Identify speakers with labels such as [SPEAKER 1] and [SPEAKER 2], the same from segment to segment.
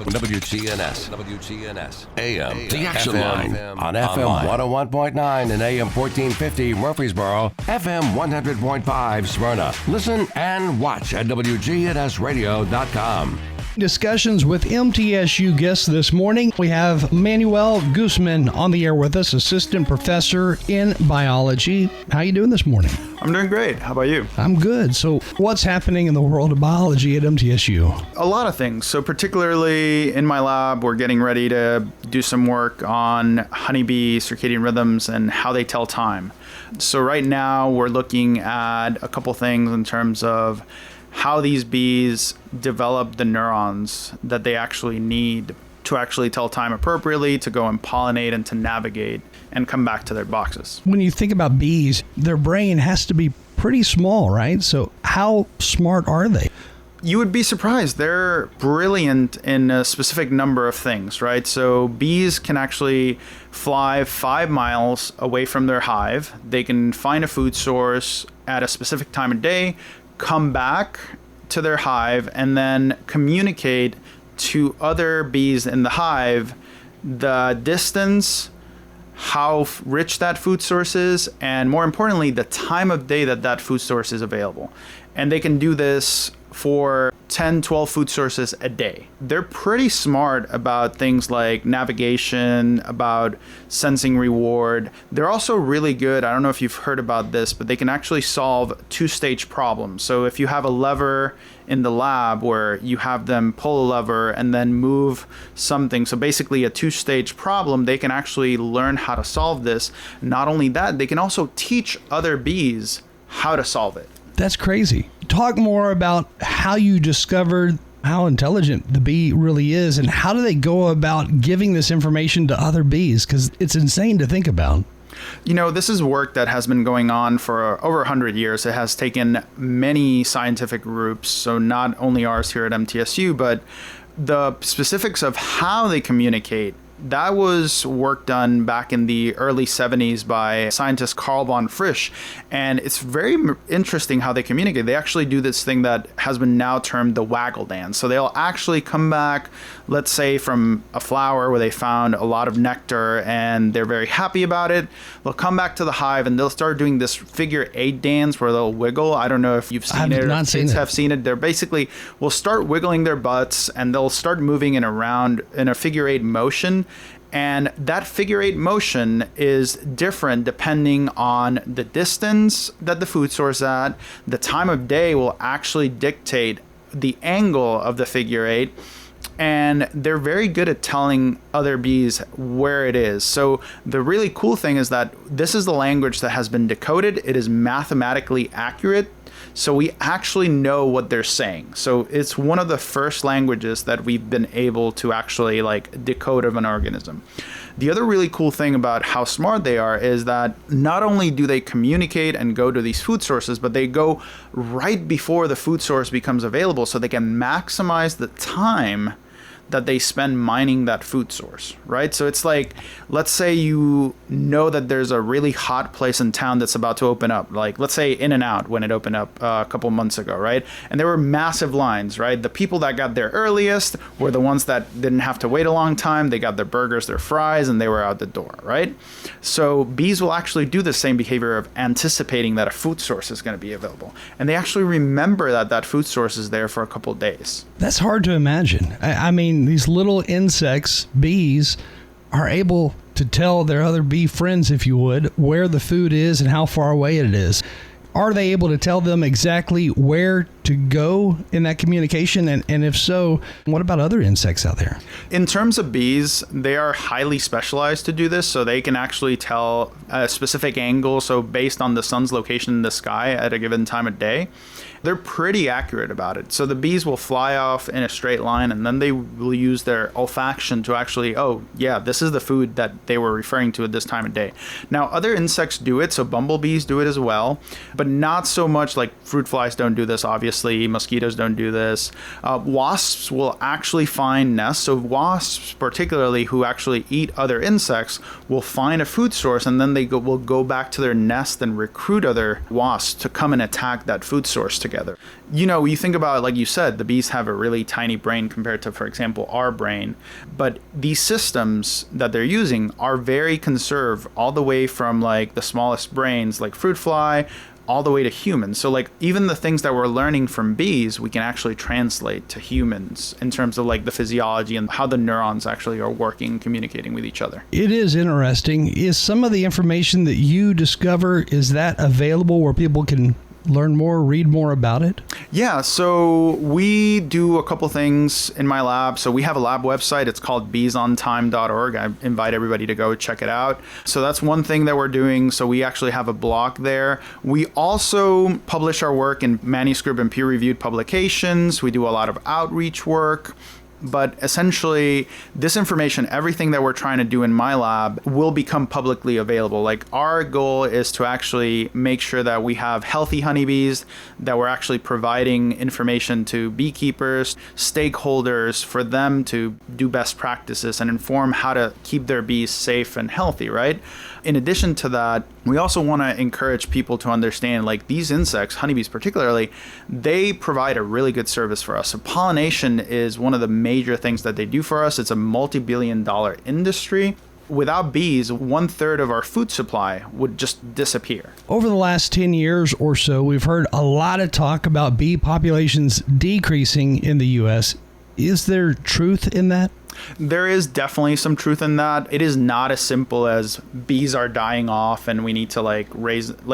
[SPEAKER 1] WGNS, AM, the Action Line, on FM 101.9 and AM 1450 Murfreesboro, FM 100.5 Smyrna. Listen and watch at WGNSradio.com.
[SPEAKER 2] Discussions with MTSU guests this morning. We have Manuel Guzmán on the air with us, assistant professor in biology. How you doing this morning?
[SPEAKER 3] I'm doing great. How about you?
[SPEAKER 2] I'm good. So what's happening in the world of biology at MTSU?
[SPEAKER 3] A lot of things. So particularly in my lab, we're getting ready to do some work on honeybee circadian rhythms and how they tell time. So right now we're looking at a couple things in terms of how these bees develop the neurons that they actually need to actually tell time appropriately, to go and pollinate and to navigate and come back to their boxes.
[SPEAKER 2] When you think about bees, their brain has to be pretty small, right? So how smart are they?
[SPEAKER 3] You would be surprised. They're brilliant in a specific number of things, right? So bees can actually fly 5 miles away from their hive. They can find a food source at a specific time of day, come back to their hive, and then communicate to other bees in the hive the distance, how rich that food source is, and more importantly, the time of day that that food source is available. And they can do this for 10, 12 food sources a day. They're pretty smart about things like navigation, about sensing reward. They're also really good, I don't know if you've heard about this, but they can actually solve two-stage problems. So if you have a lever in the lab where you have them pull a lever and then move something, so basically a two-stage problem, they can actually learn how to solve this. Not only that, they can also teach other bees how to solve it.
[SPEAKER 2] That's crazy. Talk more about how you discovered how intelligent the bee really is and how do they go about giving this information to other bees? Because it's insane to think about.
[SPEAKER 3] You know, this is work that has been going on for over 100 years. It has taken many scientific groups, so not only ours here at MTSU, but the specifics of how they communicate. That was work done back in the early 70s by scientist Carl von Frisch, and it's very interesting how they communicate. They actually do this thing that has been now termed the waggle dance. So they'll actually come back, let's say from a flower where they found a lot of nectar and they're very happy about it. They'll come back to the hive and they'll start doing this figure 8 dance where they'll wiggle. I don't know if you've seen it or if kids have seen it. They're basically will start wiggling their butts and they'll start moving in around in a figure 8 motion. And that figure 8 motion is different depending on the distance that the food source is at. The time of day will actually dictate the angle of the figure 8. And they're very good at telling other bees where it is. So the really cool thing is that this is the language that has been decoded. It is mathematically accurate. So we actually know what they're saying. So it's one of the first languages that we've been able to actually decode of an organism. The other really cool thing about how smart they are is that not only do they communicate and go to these food sources, but they go right before the food source becomes available so they can maximize the time that they spend mining that food source, right? So it's like, let's say you know that there's a really hot place in town that's about to open up, like let's say In-N-Out when it opened up a couple months ago, right? And there were massive lines, right? The people that got there earliest were the ones that didn't have to wait a long time. They got their burgers, their fries, and they were out the door, right? So bees will actually do the same behavior of anticipating that a food source is going to be available. And they actually remember that that food source is there for a couple of days.
[SPEAKER 2] That's hard to imagine. I mean, these little insects, bees, are able to tell their other bee friends, if you would, where the food is and how far away it is. Are they able to tell them exactly where to go in that communication? And if so, what about other insects out there?
[SPEAKER 3] In terms of bees, they are highly specialized to do this. So they can actually tell a specific angle. So based on the sun's location in the sky at a given time of day, they're pretty accurate about it. So the bees will fly off in a straight line and then they will use their olfaction to actually, oh yeah, this is the food that they were referring to at this time of day. Now other insects do it. So bumblebees do it as well, but not so much. Like fruit flies don't do this obviously. Obviously, mosquitoes don't do this. Wasps will actually find nests. So wasps, particularly who actually eat other insects, will find a food source, and then they will go back to their nest and recruit other wasps to come and attack that food source together. You think about, like you said, the bees have a really tiny brain compared to, for example, our brain. But these systems that they're using are very conserved, all the way from like the smallest brains, like fruit fly, all the way to humans. So like even the things that we're learning from bees, we can actually translate to humans in terms of like the physiology and how the neurons actually are working, communicating with each other.
[SPEAKER 2] It is interesting. Is some of the information that you discover, is that available where people can learn more, read more about it?
[SPEAKER 3] Yeah, so we do a couple things in my lab. So we have a lab website. It's called beesontime.org. I invite everybody to go check it out. So that's one thing that we're doing. So we actually have a blog there. We also publish our work in manuscript and peer-reviewed publications. We do a lot of outreach work. But essentially, this information, everything that we're trying to do in my lab, will become publicly available. Like, our goal is to actually make sure that we have healthy honeybees, that we're actually providing information to beekeepers, stakeholders, for them to do best practices and inform how to keep their bees safe and healthy, right? In addition to that, we also want to encourage people to understand, like, these insects, honeybees particularly, they provide a really good service for us. So pollination is one of the major things that they do for us. It's a multi-billion-dollar industry. Without bees, 1/3 of our food supply would just disappear.
[SPEAKER 2] Over the last 10 years or so, we've heard a lot of talk about bee populations decreasing in the U.S. Is there truth in that?
[SPEAKER 3] There is definitely some truth in that. It is not as simple as bees are dying off and we need to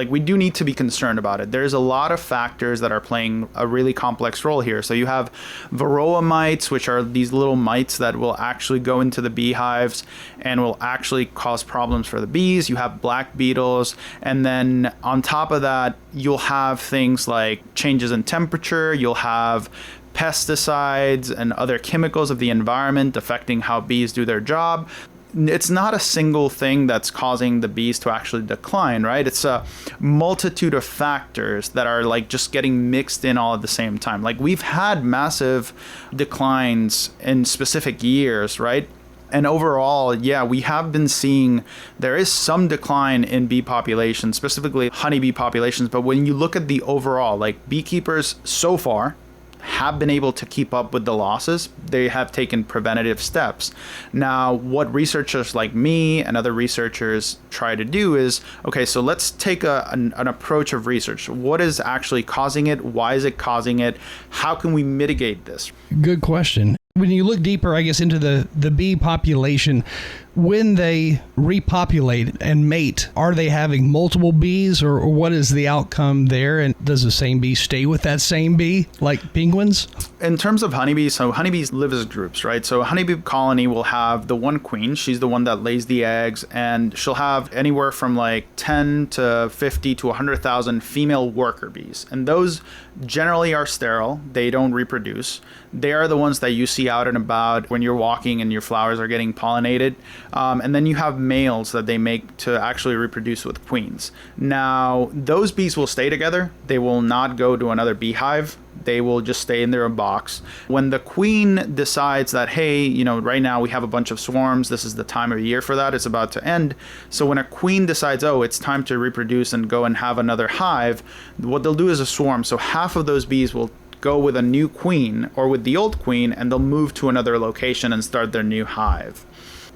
[SPEAKER 3] we do need to be concerned about it. There's a lot of factors that are playing a really complex role here. So you have varroa mites, which are these little mites that will actually go into the beehives and will actually cause problems for the bees. You have black beetles. And then on top of that, you'll have things like changes in temperature. You'll have pesticides and other chemicals of the environment affecting how bees do their job. It's not a single thing that's causing the bees to actually decline, right? It's a multitude of factors that are like just getting mixed in all at the same time. Like, we've had massive declines in specific years, right? And overall, yeah, we have been seeing there is some decline in bee populations, specifically honeybee populations. But when you look at the overall, like, beekeepers so far have been able to keep up with the losses. They have taken preventative steps. Now, what researchers like me and other researchers try to do is, okay, so let's take an approach of research. What is actually causing it? Why is it causing it? How can we mitigate this?
[SPEAKER 2] Good question. When you look deeper, I guess, into the bee population, when they repopulate and mate, are they having multiple bees, or what is the outcome there? And does the same bee stay with that same bee, like penguins?
[SPEAKER 3] In terms of honeybees, so honeybees live as groups, right? So a honeybee colony will have the one queen. She's the one that lays the eggs, and she'll have anywhere from like 10 to 50 to 100,000 female worker bees. And those generally are sterile. They don't reproduce. They are the ones that you see out and about when you're walking and your flowers are getting pollinated. And then you have males that they make to actually reproduce with queens. Now, those bees will stay together. They will not go to another beehive. They will just stay in their box. When the queen decides that, hey, right now we have a bunch of swarms, this is the time of year for that, it's about to end. So when a queen decides, oh, it's time to reproduce and go and have another hive, what they'll do is a swarm. So half of those bees will go with a new queen or with the old queen, and they'll move to another location and start their new hive.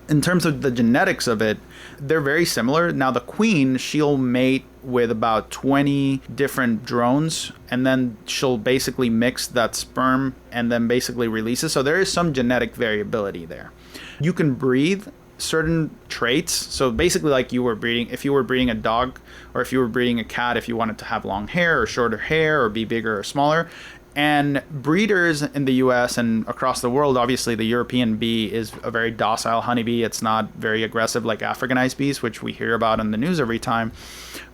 [SPEAKER 3] In terms of the genetics of it, they're very similar. Now, the queen, she'll mate with about 20 different drones, and then she'll basically mix that sperm and then basically release it. So there is some genetic variability there. You can breed certain traits. So basically, like if you were breeding a dog, or if you were breeding a cat, if you wanted to have long hair or shorter hair or be bigger or smaller. And breeders in the US and across the world, obviously the European bee is a very docile honeybee. It's not very aggressive like Africanized bees, which we hear about in the news every time.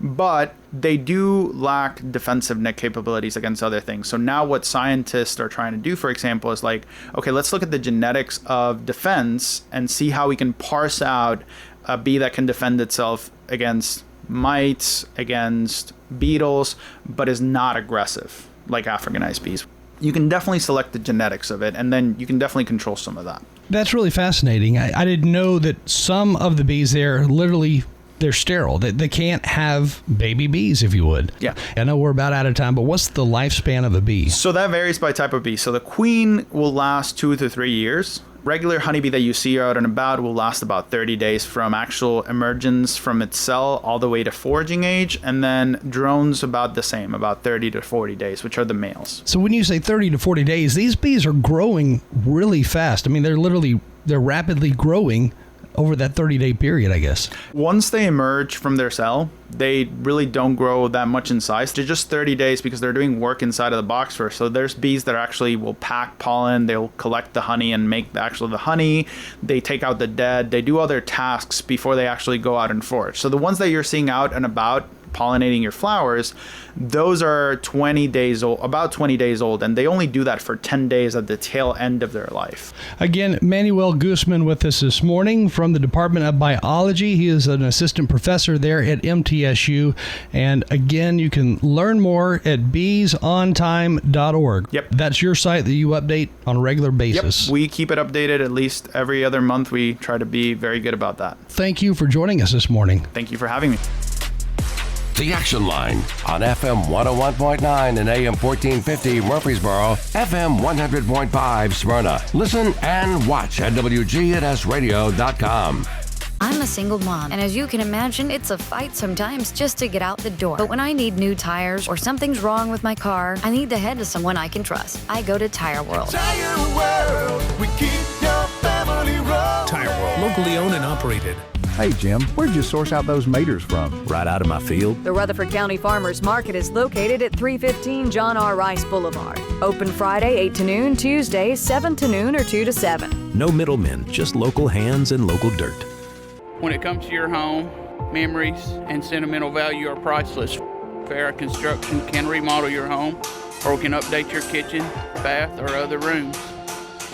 [SPEAKER 3] But they do lack defensive capabilities against other things. So now what scientists are trying to do, for example, is like, okay, let's look at the genetics of defense and see how we can parse out a bee that can defend itself against mites, against beetles, but is not aggressive. like Africanized bees. You can definitely select the genetics of it, and then you can definitely control some of that.
[SPEAKER 2] That's really fascinating. I didn't know that some of the bees there literally, they're sterile. They can't have baby bees, if you would.
[SPEAKER 3] Yeah.
[SPEAKER 2] I know we're about out of time, but what's the lifespan of a bee?
[SPEAKER 3] So that varies by type of bee. So the queen will last 2 to 3 years. Regular honeybee that you see out and about will last about 30 days from actual emergence from its cell all the way to foraging age. And then drones about the same, about 30 to 40 days, which are the males.
[SPEAKER 2] So when you say 30 to 40 days, these bees are growing really fast. I mean, they're rapidly growing over that 30-day period, I guess.
[SPEAKER 3] Once they emerge from their cell, they really don't grow that much in size. They're just 30 days because they're doing work inside of the box first. So there's bees that actually will pack pollen, they'll collect the honey and make the honey. They take out the dead. They do other tasks before they actually go out and forage. So the ones that you're seeing out and about pollinating your flowers, those are 20 days old, about 20 days old, and they only do that for 10 days at the tail end of their life.
[SPEAKER 2] Again, Manuel Guzmán with us this morning from the Department of Biology. He is an assistant professor there at MTSU. And again, you can learn more at beesontime.org.
[SPEAKER 3] Yep.
[SPEAKER 2] That's your site that you update on a regular basis.
[SPEAKER 3] Yep. We keep it updated at least every other month. We try to be very good about that.
[SPEAKER 2] Thank you for joining us this morning.
[SPEAKER 3] Thank you for having me.
[SPEAKER 1] The Action Line on FM 101.9 and AM 1450 Murfreesboro, FM 100.5 Smyrna. Listen and watch at WGNSradio.com.
[SPEAKER 4] I'm a single mom, and as you can imagine, it's a fight sometimes just to get out the door. But when I need new tires or something's wrong with my car, I need to head to someone I can trust. I go to Tire World.
[SPEAKER 5] Tire World, we keep your family rolling.
[SPEAKER 6] Tire World, locally owned and operated.
[SPEAKER 7] Hey, Jim, where'd you source out those maters from?
[SPEAKER 6] Right out of my field.
[SPEAKER 8] The Rutherford County Farmers Market is located at 315 John R. Rice Boulevard. Open Friday 8 to noon, Tuesday 7 to noon or 2 to 7.
[SPEAKER 6] No middlemen, just local hands and local dirt.
[SPEAKER 9] When it comes to your home, memories and sentimental value are priceless. Farrah Construction can remodel your home or can update your kitchen, bath, or other rooms.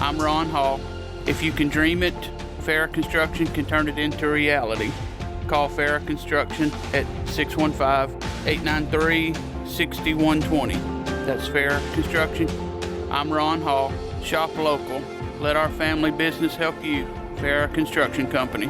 [SPEAKER 9] I'm Ron Hall. If you can dream it, Farrah Construction can turn it into reality. Call Farrah Construction at 615-893-6120. That's Farrah Construction. I'm Ron Hall. Shop local. Let our family business help you. Farrah Construction Company.